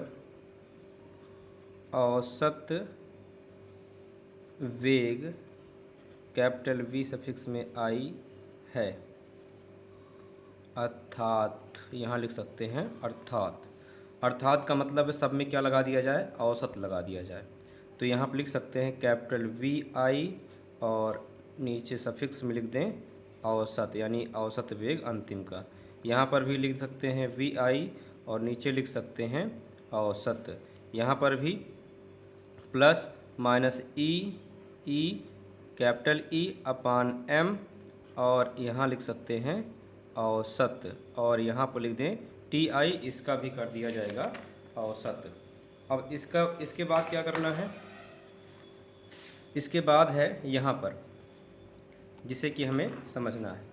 औसत वेग कैपिटल V सफिक्स में आई है, अर्थात यहाँ लिख सकते हैं अर्थात का मतलब है सब में क्या लगा दिया जाए, औसत लगा दिया जाए। तो यहाँ पर लिख सकते हैं कैपिटल वी आई और नीचे सफिक्स में लिख दें औसत, यानी औसत वेग अंतिम का। यहाँ पर भी लिख सकते हैं वी आई और नीचे लिख सकते हैं औसत। यहाँ पर भी plus minus E capital E upon M, और यहाँ लिख सकते हैं औसत, और यहाँ पर लिख दें टी आई, इसका भी कर दिया जाएगा औसत। अब इसके बाद क्या करना है, इसके बाद है यहाँ पर जिसे कि हमें समझना है,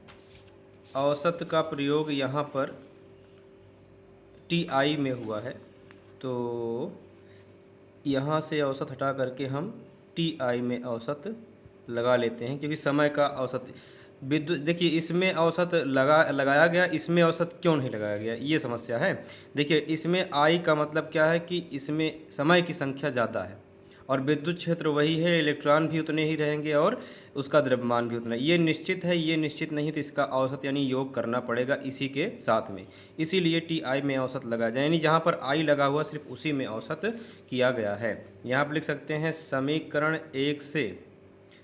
औसत का प्रयोग यहाँ पर टी आई में हुआ है, तो यहाँ से औसत हटा करके हम टी आई में औसत लगा लेते हैं, क्योंकि समय का औसत विद्युत, देखिए इसमें औसत लगाया गया, इसमें औसत क्यों नहीं लगाया गया, ये समस्या है। देखिए इसमें आई का मतलब क्या है कि इसमें समय की संख्या ज़्यादा है और विद्युत क्षेत्र वही है, इलेक्ट्रॉन भी उतने ही रहेंगे और उसका द्रव्यमान भी उतना, ये निश्चित है, ये निश्चित नहीं, तो इसका औसत यानी योग करना पड़ेगा इसी के साथ में, इसीलिए टी आई में औसत लगा जाए, यानी जहाँ पर आई लगा हुआ सिर्फ उसी में औसत किया गया है। यहाँ पर लिख सकते हैं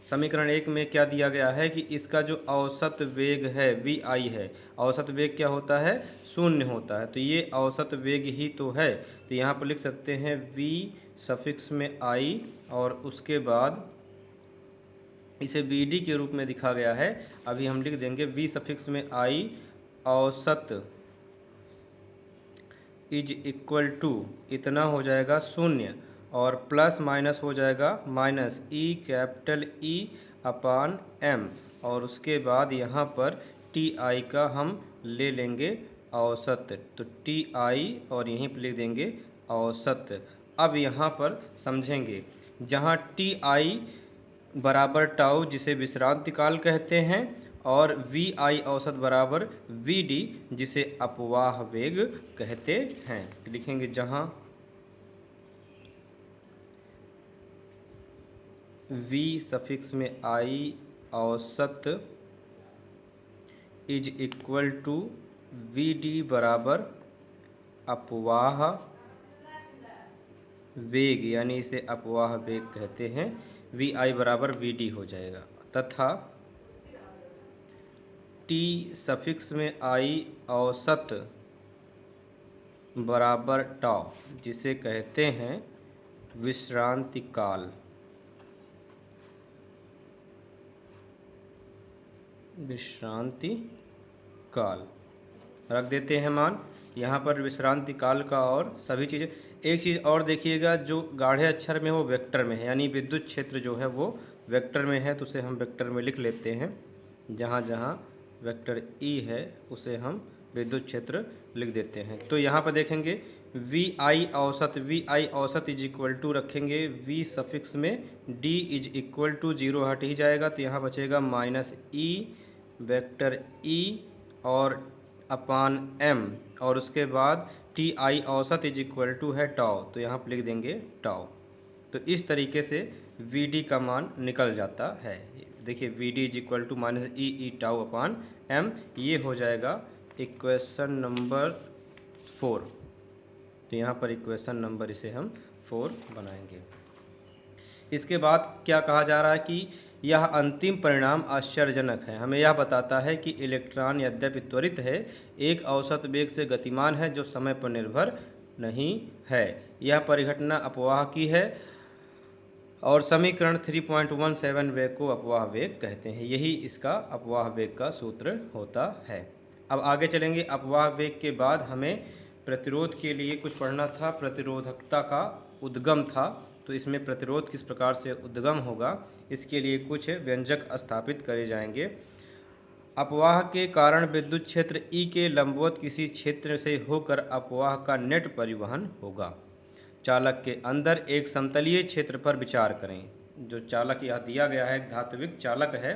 समीकरण 1 में क्या दिया गया है कि इसका जो औसत वेग है वी आई है, औसत वेग क्या होता है, 0 होता है, तो ये औसत वेग ही तो है। तो यहाँ पर लिख सकते हैं v सफिक्स में आई और उसके बाद इसे vd के रूप में दिखा गया है, अभी हम लिख देंगे v सफिक्स में आई औसत इज इक्वल टू इतना हो जाएगा 0 और प्लस माइनस हो जाएगा minus E capital E upon M, और उसके बाद यहाँ पर टी आई का हम ले लेंगे औसत, तो टी आई और यहीं पर लिख देंगे औसत। अब यहाँ पर समझेंगे, जहाँ टी आई बराबर टाउ जिसे विश्रांति काल कहते हैं और वी आई औसत बराबर वी डी जिसे अपवाह वेग कहते हैं। लिखेंगे जहाँ v सफिक्स में आई औसत is equal to V D बराबर अपवाह वेग, यानी इसे अपवाह वेग कहते हैं, वी आई बराबर वी डी हो जाएगा, तथा टी सफिक्स में आई औसत बराबर टाउ जिसे कहते हैं विश्रांति काल। विश्रांति काल रख देते हैं मान यहाँ पर विश्रांति काल का, और सभी चीज़ें। एक चीज़ और देखिएगा, जो गाढ़े अक्षर में वो वेक्टर में है, यानी विद्युत क्षेत्र जो है वो वेक्टर में है, तो उसे हम वेक्टर में लिख लेते हैं। जहाँ जहाँ वेक्टर ई है उसे हम विद्युत क्षेत्र लिख देते हैं। तो यहाँ पर देखेंगे वी आई औसत इज इक्वल टू रखेंगे वी सफिक्स में डी इज इक्वल टू 0 हट ही जाएगा, तो यहाँ बचेगा माइनस ई वेक्टर ई और अपान एम, और उसके बाद टी आई औसत इज इक्वल टू है टाउ, तो यहाँ पर लिख देंगे टाउ। तो इस तरीके से वी डी का मान निकल जाता है। देखिए V D is equal to minus E tau upon M, ये हो जाएगा इक्वेशन नंबर 4। तो यहाँ पर इक्वेशन नंबर इसे हम 4 बनाएंगे। इसके बाद क्या कहा जा रहा है कि यह अंतिम परिणाम आश्चर्यजनक है। हमें यह बताता है कि इलेक्ट्रॉन यद्यपि त्वरित है, एक औसत वेग से गतिमान है जो समय पर निर्भर नहीं है। यह परिघटना अपवाह की है और समीकरण 3.17 वेग को अपवाह वेग कहते हैं। यही इसका अपवाह वेग का सूत्र होता है। अब आगे चलेंगे। अपवाह वेग के बाद हमें प्रतिरोध के लिए कुछ पढ़ना था। प्रतिरोधकता का उद्गम था, तो इसमें प्रतिरोध किस प्रकार से उद्गम होगा, इसके लिए कुछ व्यंजक स्थापित करे जाएंगे। अपवाह के कारण विद्युत क्षेत्र ई के लंबवत किसी क्षेत्र से होकर अपवाह का नेट परिवहन होगा। चालक के अंदर एक समतलीय क्षेत्र पर विचार करें। जो चालक यहाँ दिया गया है, एक धात्विक चालक है,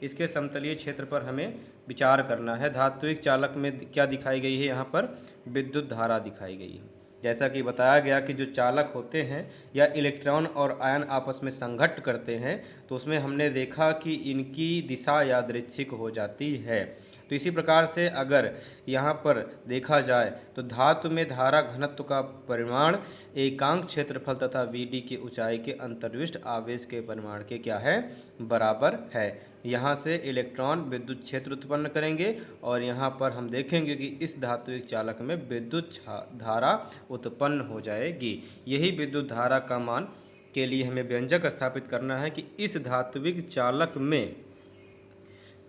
इसके समतलीय क्षेत्र पर हमें विचार करना है। धात्विक चालक में क्या दिखाई गई है, यहाँ पर विद्युत धारा दिखाई गई है। जैसा कि बताया गया कि जो चालक होते हैं या इलेक्ट्रॉन और आयन आपस में संघट्ट करते हैं, तो उसमें हमने देखा कि इनकी दिशा यादृच्छिक हो जाती है। तो इसी प्रकार से अगर यहाँ पर देखा जाए तो धातु में धारा घनत्व का परिमाण एकांक क्षेत्रफल तथा Vd की ऊंचाई के अंतर्विष्ट आवेश के परिमाण के क्या है, बराबर है। यहाँ से इलेक्ट्रॉन विद्युत क्षेत्र उत्पन्न करेंगे और यहाँ पर हम देखेंगे कि इस धात्विक चालक में विद्युत धारा उत्पन्न हो जाएगी। यही विद्युत धारा का मान के लिए हमें व्यंजक स्थापित करना है कि इस धात्विक चालक में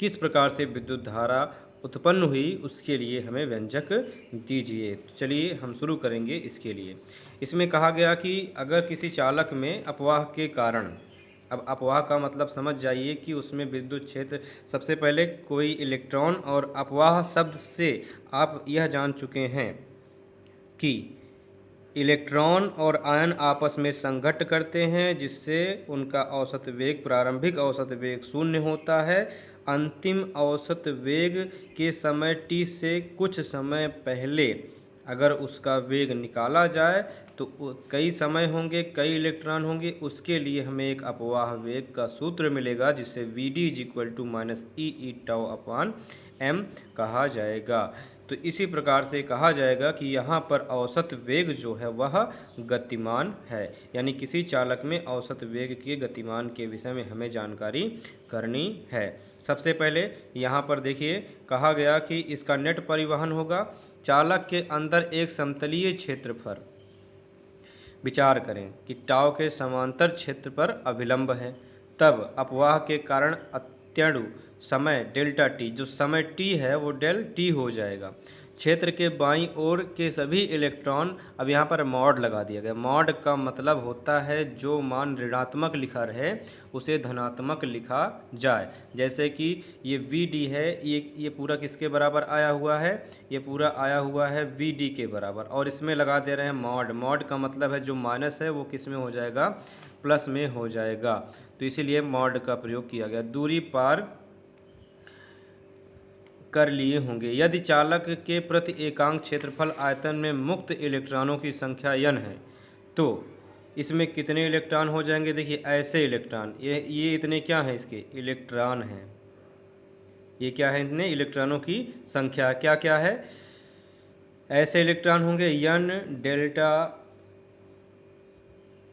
किस प्रकार से विद्युत धारा उत्पन्न हुई, उसके लिए हमें व्यंजक दीजिए। तो चलिए हम शुरू करेंगे इसके लिए। इसमें कहा गया कि अगर किसी चालक में अपवाह के कारण, अब अपवाह का मतलब समझ जाइए कि उसमें विद्युत क्षेत्र, सबसे पहले कोई इलेक्ट्रॉन, और अपवाह शब्द से आप यह जान चुके हैं कि इलेक्ट्रॉन और आयन आपस में संघट्ट करते हैं, जिससे उनका औसत वेग, प्रारंभिक औसत वेग 0 होता है। अंतिम औसत वेग के समय t से कुछ समय पहले अगर उसका वेग निकाला जाए तो कई समय होंगे, कई इलेक्ट्रॉन होंगे, उसके लिए हमें एक अपवाह वेग का सूत्र मिलेगा, जिससे Vd is equal to minus E tau upon m कहा जाएगा। तो इसी प्रकार से कहा जाएगा कि यहाँ पर औसत वेग जो है वह गतिमान है, यानी किसी चालक में औसत वेग के गतिमान के विषय में हमें जानकारी करनी है। सबसे पहले यहाँ पर देखिए कहा गया कि इसका नेट परिवहन होगा। चालक के अंदर एक समतलीय क्षेत्र पर विचार करें कि टाउ के समांतर क्षेत्र पर अभिलंब है, तब अपवाह के कारण अत्यणु समय डेल्टा टी, जो समय टी है वो डेल टी हो जाएगा। क्षेत्र के बाईं ओर के सभी इलेक्ट्रॉन, अब यहाँ पर मॉड लगा दिया गया। मॉड का मतलब होता है जो मान ऋणात्मक लिखा रहे उसे धनात्मक लिखा जाए। जैसे कि ये Vd है, ये पूरा किसके बराबर आया हुआ है, ये पूरा आया हुआ है Vd के बराबर, और इसमें लगा दे रहे हैं मॉड। मॉड का मतलब है जो माइनस है वो किस में हो जाएगा, प्लस में हो जाएगा, तो इसीलिए मॉड का प्रयोग किया गया। दूरी पार कर लिए होंगे। यदि चालक के प्रति एकांक क्षेत्रफल आयतन में मुक्त इलेक्ट्रॉनों की संख्या n है, तो इसमें कितने इलेक्ट्रॉन हो जाएंगे। देखिए ऐसे इलेक्ट्रॉन, ये इतने क्या हैं, इसके इलेक्ट्रॉन हैं, ये क्या है, इतने इलेक्ट्रॉनों की संख्या क्या क्या है, ऐसे इलेक्ट्रॉन होंगे n डेल्टा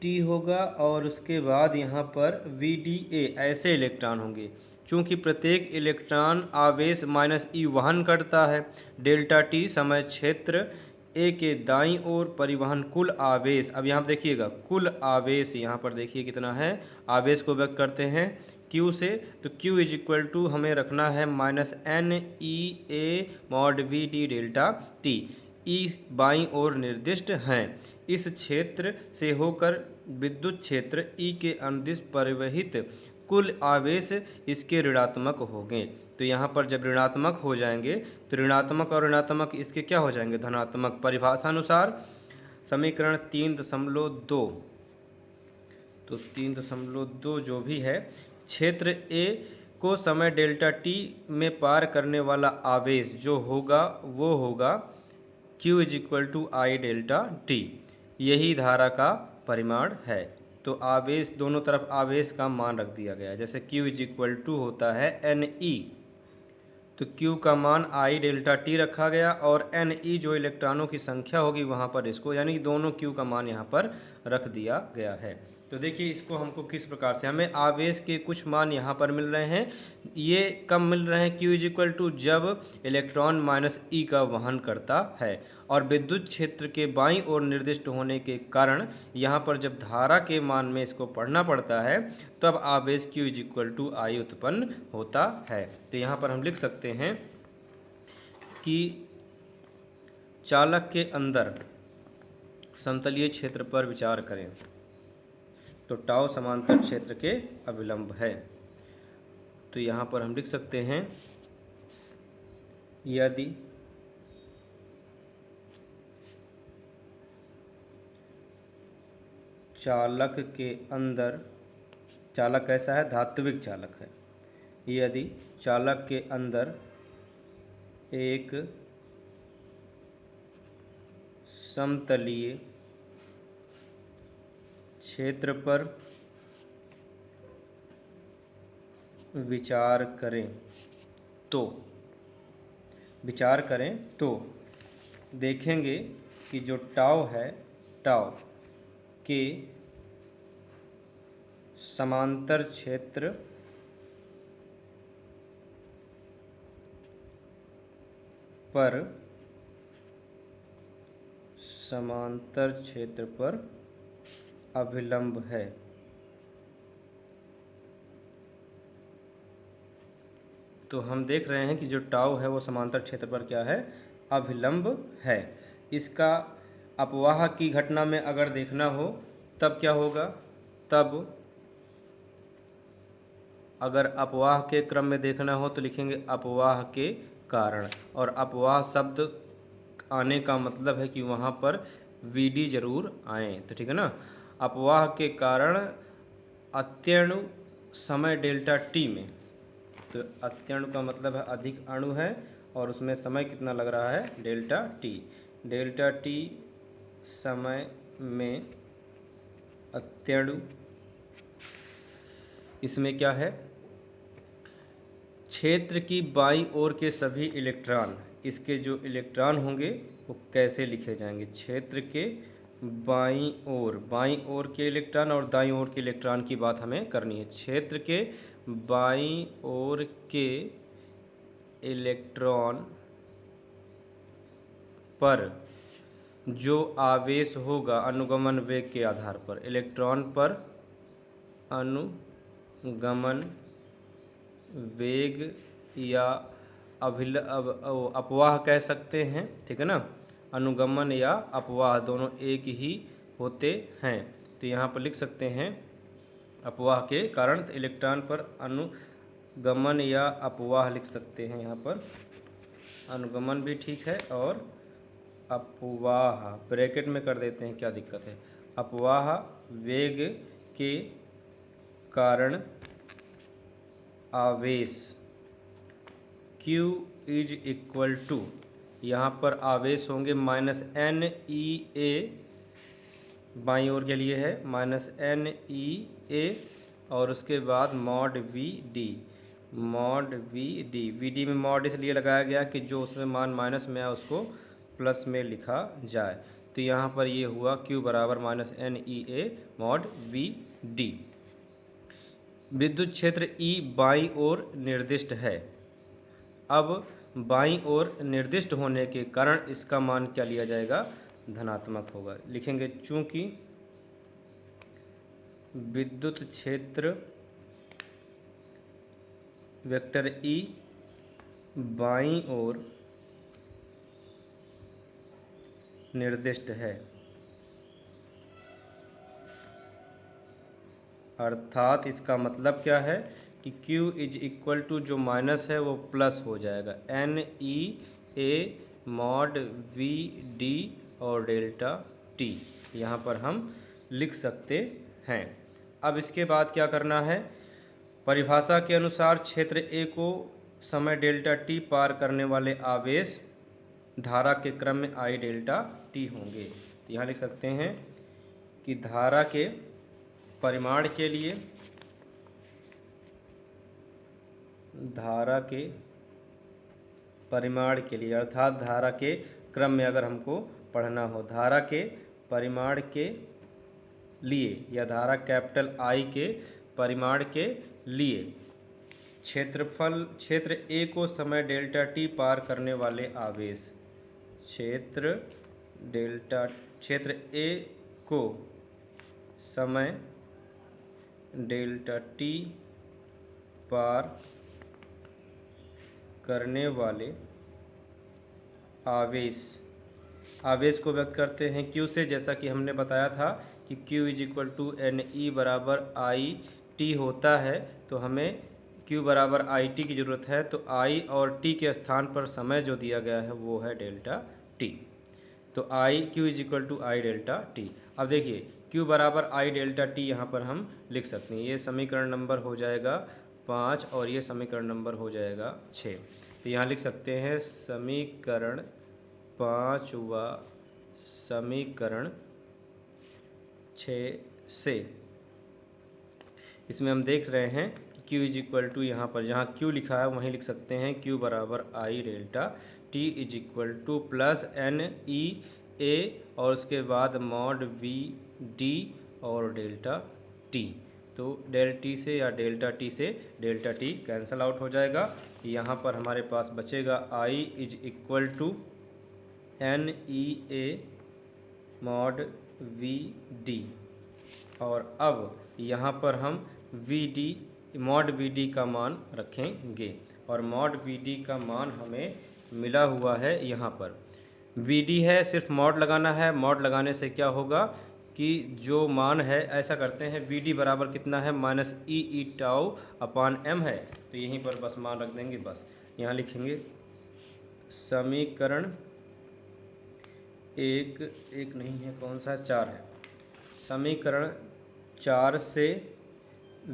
t होगा, और उसके बाद यहाँ पर Vda ऐसे इलेक्ट्रॉन होंगे। चूँकि प्रत्येक इलेक्ट्रॉन आवेश माइनस ई वहन करता है, डेल्टा टी समय क्षेत्र ए के दाईं ओर परिवहन कुल आवेश। अब यहाँ देखिएगा कुल आवेश, यहाँ पर देखिए कितना है, आवेश को व्यक्त करते हैं Q से, तो Q इज इक्वल टू हमें रखना है minus N E A mod V D delta T. E बाईं ओर निर्दिष्ट हैं। इस क्षेत्र से होकर विद्युत क्षेत्र ई के अनुदिश परिवहित कुल आवेश इसके ऋणात्मक होंगे। तो यहाँ पर जब ऋणात्मक हो जाएंगे तो ऋणात्मक और ऋणात्मक इसके क्या हो जाएंगे, धनात्मक। परिभाषा अनुसार समीकरण 3.2, तो 3.2 जो भी है, क्षेत्र ए को समय डेल्टा टी में पार करने वाला आवेश जो होगा वो होगा Q is equal to I delta T. यही धारा का परिमाण है। तो आवेश, दोनों तरफ आवेश का मान रख दिया गया है। जैसे Q इज इक्वल टू होता है NE, तो Q का मान आई डेल्टा टी रखा गया और NE जो इलेक्ट्रॉनों की संख्या होगी वहाँ पर इसको, यानी दोनों Q का मान यहाँ पर रख दिया गया है। तो देखिए इसको हमको किस प्रकार से, हमें आवेश के कुछ मान यहाँ पर मिल रहे हैं। ये कब मिल रहे हैं, Q इज इक्वल टू जब इलेक्ट्रॉन माइनस E का वहन करता है, और विद्युत क्षेत्र के बाईं ओर निर्दिष्ट होने के कारण यहाँ पर जब धारा के मान में इसको पढ़ना पड़ता है तब आवेश Q इज इक्वल टू आई उत्पन्न होता है। तो यहाँ पर हम लिख सकते हैं कि चालक के अंदर समतलीय क्षेत्र पर विचार करें तो टाउ समांतर क्षेत्र के अभिलंब है। तो यहाँ पर हम लिख सकते हैं यदि चालक के अंदर, चालक कैसा है, धात्विक चालक है, यदि चालक के अंदर एक समतलीय क्षेत्र पर विचार करें तो देखेंगे कि जो टाउ है, टाउ के समांतर क्षेत्र पर अभिलंब है। तो हम देख रहे हैं कि जो टाउ है वो समांतर क्षेत्र पर क्या है, अभिलंब है। इसका अपवाह की घटना में अगर देखना हो तब क्या होगा, तब अगर अपवाह के क्रम में देखना हो तो लिखेंगे अपवाह के कारण, और अपवाह शब्द आने का मतलब है कि वहाँ पर VD जरूर आए। तो ठीक है ना, अपवाह के कारण अत्यणु समय डेल्टा टी में, तो अत्यणु का मतलब है अधिक अणु है और उसमें समय कितना लग रहा है, डेल्टा टी। डेल्टा टी समय में अत्यणु, इसमें क्या है, क्षेत्र की बाईं ओर के सभी इलेक्ट्रॉन, इसके जो इलेक्ट्रॉन होंगे वो कैसे लिखे जाएंगे, क्षेत्र के बाईं ओर के इलेक्ट्रॉन और दाईं ओर के इलेक्ट्रॉन की बात हमें करनी है। क्षेत्र के बाईं ओर के इलेक्ट्रॉन पर जो आवेश होगा अनुगमन वेग के आधार पर, इलेक्ट्रॉन पर अनुगमन वेग या अपवाह कह सकते हैं, ठीक है ना, अनुगमन या अपवाह दोनों एक ही होते हैं। तो यहाँ पर लिख सकते हैं अपवाह के कारण, तो इलेक्ट्रॉन पर अनुगमन या अपवाह लिख सकते हैं। यहाँ पर अनुगमन भी ठीक है और अपवाह ब्रैकेट में कर देते हैं, क्या दिक्कत है, अपवाह वेग के कारण आवेश Q इज इक्वल टू, यहाँ पर आवेश होंगे -NEA, बाईं ओर के लिए है -NEA, और उसके बाद मॉड VD, VD में मॉड इसलिए लगाया गया कि जो उसमें मान माइनस में है उसको प्लस में लिखा जाए। तो यहाँ पर ये हुआ Q बराबर -NEA मॉड VD। विद्युत क्षेत्र E बाईं ओर निर्दिष्ट है। अब बाईं ओर निर्दिष्ट होने के कारण इसका मान क्या लिया जाएगा, धनात्मक होगा। लिखेंगे चूंकि विद्युत क्षेत्र वेक्टर E बाईं ओर निर्दिष्ट है, अर्थात इसका मतलब क्या है कि Q इज इक्वल टू जो माइनस है वो प्लस हो जाएगा, NE A मॉड VD और डेल्टा T, यहाँ पर हम लिख सकते हैं। अब इसके बाद क्या करना है, परिभाषा के अनुसार क्षेत्र A को समय डेल्टा T पार करने वाले आवेश धारा के क्रम में I डेल्टा T होंगे। तो यहाँ लिख सकते हैं कि धारा के परिमाण के लिए, धारा के परिमाण के लिए अर्थात धारा के क्रम में अगर हमको पढ़ना हो, धारा के परिमाण के लिए या धारा कैपिटल I के परिमाण के लिए क्षेत्र A को समय डेल्टा T पार करने वाले आवेश, क्षेत्र A को समय डेल्टा T पार करने वाले आवेश को व्यक्त करते हैं Q से, जैसा कि हमने बताया था कि Q is equal to NE बराबर IT होता है। तो हमें Q बराबर IT की ज़रूरत है, तो I और T के स्थान पर समय जो दिया गया है वो है डेल्टा T। तो Q is equal to I delta T। अब देखिए Q बराबर I डेल्टा T यहाँ पर हम लिख सकते हैं। ये समीकरण नंबर हो जाएगा 5 और ये समीकरण नंबर हो जाएगा 6। तो यहाँ लिख सकते हैं समीकरण 5 व समीकरण 6 से इसमें हम देख रहे हैं कि Q इज इक्वल टू, यहाँ पर जहाँ Q लिखा है वहीं लिख सकते हैं Q बराबर I delta T is equal to plus NE A और उसके बाद मॉड VD और डेल्टा T। तो डेल T से या डेल्टा T से डेल्टा T कैंसल आउट हो जाएगा। यहाँ पर हमारे पास बचेगा I is equal to NE A mod VD और अब यहाँ पर हम मॉड VD का मान रखेंगे और मॉड VD का मान हमें मिला हुआ है। यहाँ पर VD है, सिर्फ मॉड लगाना है। मॉड लगाने से क्या होगा कि जो मान है, ऐसा करते हैं VD बराबर कितना है, minus E tau upon M है, तो यहीं पर बस मान रख देंगे। बस यहाँ लिखेंगे समीकरण एक नहीं है, कौन सा 4 है। समीकरण 4 से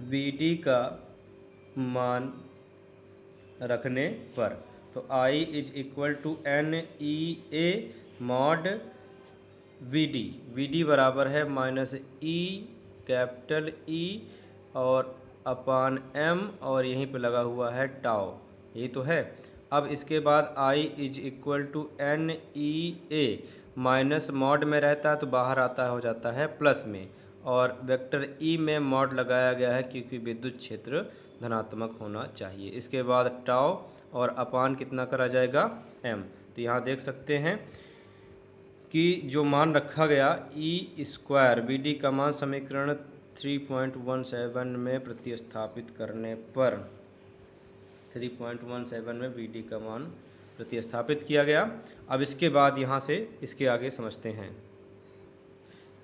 VD का मान रखने पर तो I is equal to NE A mod VD बराबर है माइनस E कैपिटल E और अपान M और यहीं पे लगा हुआ है टाउ, ये तो है। अब इसके बाद I is equal to NE A minus mod में रहता है तो बाहर आता हो जाता है प्लस में, और वेक्टर E में मॉड लगाया गया है क्योंकि विद्युत क्षेत्र धनात्मक होना चाहिए। इसके बाद टाउ और अपान कितना करा जाएगा M। तो यहाँ देख सकते हैं कि जो मान रखा गया E स्क्वायर VD का मान समीकरण 3.17 में प्रतिस्थापित करने पर 3.17 में VD का मान प्रतिस्थापित किया गया। अब इसके बाद यहाँ से इसके आगे समझते हैं।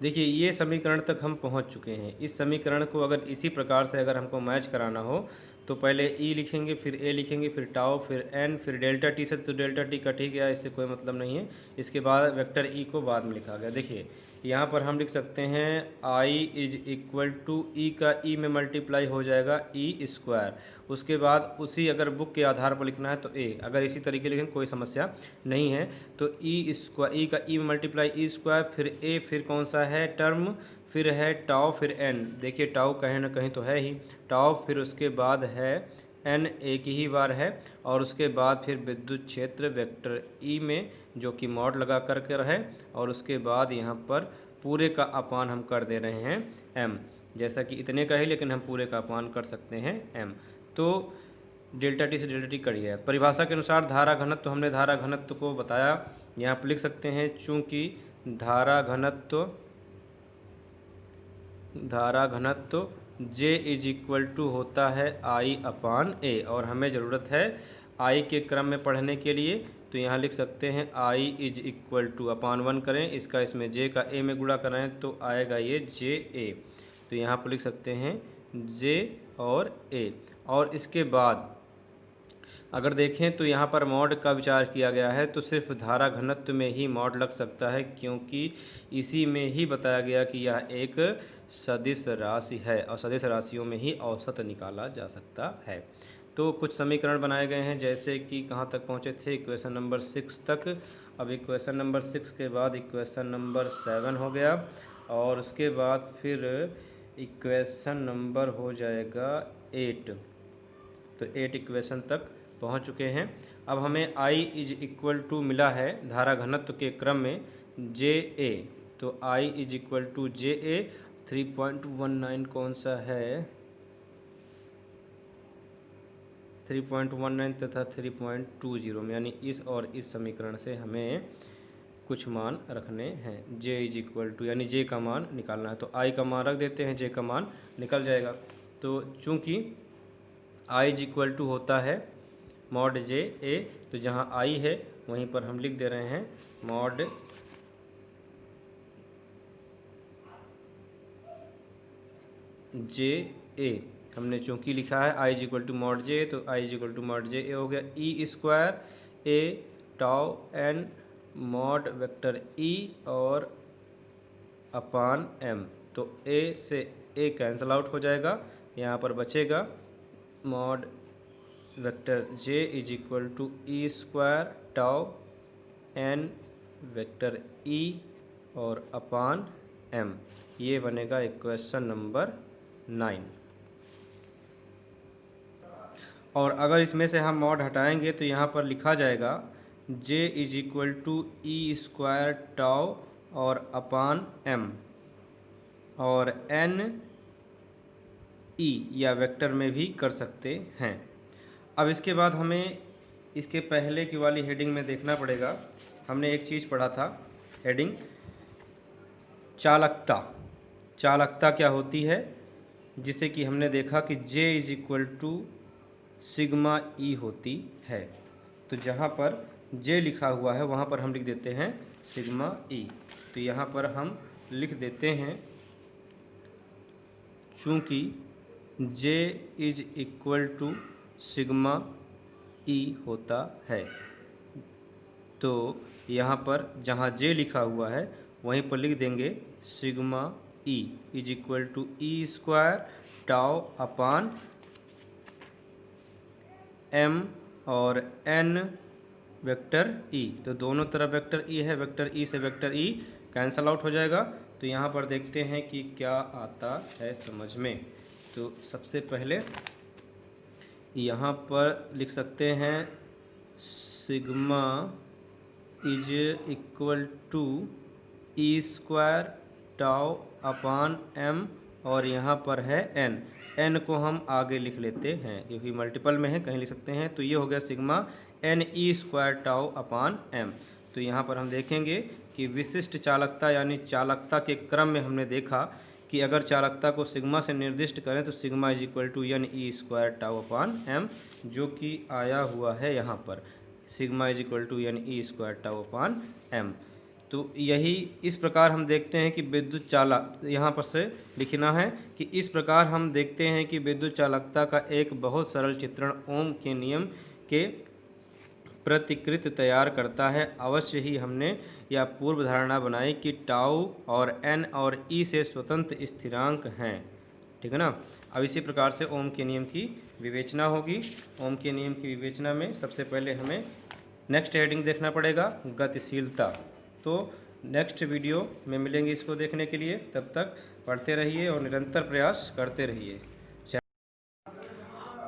देखिए ये समीकरण तक हम पहुँच चुके हैं। इस समीकरण को अगर इसी प्रकार से अगर हमको मैच कराना हो तो पहले E लिखेंगे, फिर A लिखेंगे, फिर टाउ, फिर N, फिर डेल्टा T से, तो डेल्टा T कट ही गया, इससे कोई मतलब नहीं है। इसके बाद वेक्टर E को बाद में लिखा गया। देखिए यहाँ पर हम लिख सकते हैं I is equal to E का E में मल्टीप्लाई हो जाएगा E स्क्वायर। उसके बाद उसी अगर बुक के आधार पर लिखना है तो A, अगर इसी तरीके लिखें कोई समस्या नहीं है। तो E का E में मल्टीप्लाई E स्क्वायर, फिर A, फिर कौन सा है टर्म, फिर है टाउ, फिर N। देखिए टाउ कहीं ना कहीं तो है ही, टाउ, फिर उसके बाद है N एक ही बार है, और उसके बाद फिर विद्युत क्षेत्र वेक्टर E में जो कि मॉड लगा करके रहे, और उसके बाद यहाँ पर पूरे का अपान हम कर दे रहे हैं M, जैसा कि इतने का ही लेकिन हम पूरे का अपान कर सकते हैं M। तो डेल्टा T से डेल्टा T कट गया। परिभाषा के अनुसार धारा घनत्व, तो हमने धारा घनत्व को बताया, यहाँ पर लिख सकते हैं चूँकि धारा घनत्व J इज इक्वल टू होता है I अपान A, और हमें ज़रूरत है I के क्रम में पढ़ने के लिए। तो यहाँ लिख सकते हैं I is equal two upon 1 करें, इसका इसमें J का A में गुणा करें तो आएगा ये JA। तो तो यहाँ पर लिख सकते हैं जे और ए। और इसके बाद अगर देखें तो यहाँ पर मॉड का विचार किया गया है, तो सिर्फ धारा घनत्व में ही मॉड लग सकता है, क्योंकि इसी में ही बताया गया कि यह एक सदिश राशि है और सदिश राशियों में ही औसत निकाला जा सकता है। तो कुछ समीकरण बनाए गए हैं, जैसे कि कहाँ तक पहुँचे थे, इक्वेशन नंबर 6 तक। अब इक्वेशन नंबर 6 के बाद इक्वेशन नंबर 7 हो गया, और उसके बाद फिर इक्वेशन नंबर हो जाएगा 8। तो 8 इक्वेशन तक पहुंच चुके हैं। अब हमें I इज इक्वल टू मिला है धारा घनत्व के क्रम में जे ए। तो I इज इक्वल टू जे ए 3.19 कौन सा है, 3.19 तथा 3.20 में, यानी इस और इस समीकरण से हमें कुछ मान रखने हैं। जे इज इक्वल टू, यानी जे का मान निकालना है, तो I का मान रख देते हैं, जे का मान निकल जाएगा। तो चूँकि I इज इक्वल टू होता है मॉड जे ए, तो जहाँ I है वहीं पर हम लिख दे रहे हैं मॉड जे ए। हमने चूँकि लिखा है I is equal to mod J, तो I is equal to mod J A हो गया E square A tau N mod vector E और अपान एम। तो ए से ए कैंसल आउट हो जाएगा, यहाँ पर बचेगा mod vector J is equal to E square tau N vector E और अपान एम। ये बनेगा इक्वेशन नंबर 9। और अगर इसमें से हम मॉड हटाएंगे तो यहाँ पर लिखा जाएगा J is equal to E square tau और अपान एम, और एन ई या वेक्टर में भी कर सकते हैं। अब इसके बाद हमें इसके पहले की वाली हेडिंग में देखना पड़ेगा। हमने एक चीज़ पढ़ा था, हेडिंग चालकता। चालकता क्या होती है, जिसे कि हमने देखा कि J is equal to sigma E होती है। तो जहाँ पर J लिखा हुआ है वहाँ पर हम लिख देते हैं सिग्मा ई। तो यहाँ पर हम लिख देते हैं चूँकि J is equal to sigma E होता है, तो यहाँ पर जहाँ J लिखा हुआ है वहीं पर लिख देंगे sigma E is equal to E square tau upon M और एन वेक्टर ई। तो दोनों तरफ वेक्टर ई है, वेक्टर ई से वेक्टर ई कैंसल आउट हो जाएगा। तो यहाँ पर देखते हैं कि क्या आता है समझ में। तो सबसे पहले यहाँ पर लिख सकते हैं sigma is equal to E square tau upon M, और यहाँ पर है एन। एन को हम आगे लिख लेते हैं क्योंकि मल्टीपल में है, कहीं लिख सकते हैं। तो ये हो गया sigma N E square tau upon M. तो यहाँ पर हम देखेंगे कि विशिष्ट चालकता यानी चालकता के क्रम में हमने देखा कि अगर चालकता को सिग्मा से निर्दिष्ट करें तो sigma is equal to N E square tau upon M, जो कि आया हुआ है यहाँ पर sigma is equal to N E square tau upon M. तो यही इस प्रकार हम देखते हैं कि विद्युत चालक, यहाँ पर से लिखना है कि इस प्रकार हम देखते हैं कि विद्युत चालकता का एक बहुत सरल चित्रण ओम के नियम के प्रतिकृत तैयार करता है। अवश्य ही हमने यह पूर्व धारणा बनाई कि टाउ और एन और ई से स्वतंत्र स्थिरांक हैं, ठीक है ना। अब इसी प्रकार से ओम के नियम की विवेचना होगी। ओम के नियम की विवेचना में सबसे पहले हमें नेक्स्ट हेडिंग देखना पड़ेगा, गतिशीलता। तो नेक्स्ट वीडियो में मिलेंगे इसको देखने के लिए। तब तक पढ़ते रहिए और निरंतर प्रयास करते रहिए।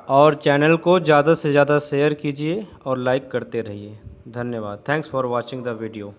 और चैनल को ज़्यादा से ज़्यादा शेयर कीजिए और लाइक करते रहिए। धन्यवाद। Thanks for watching the video.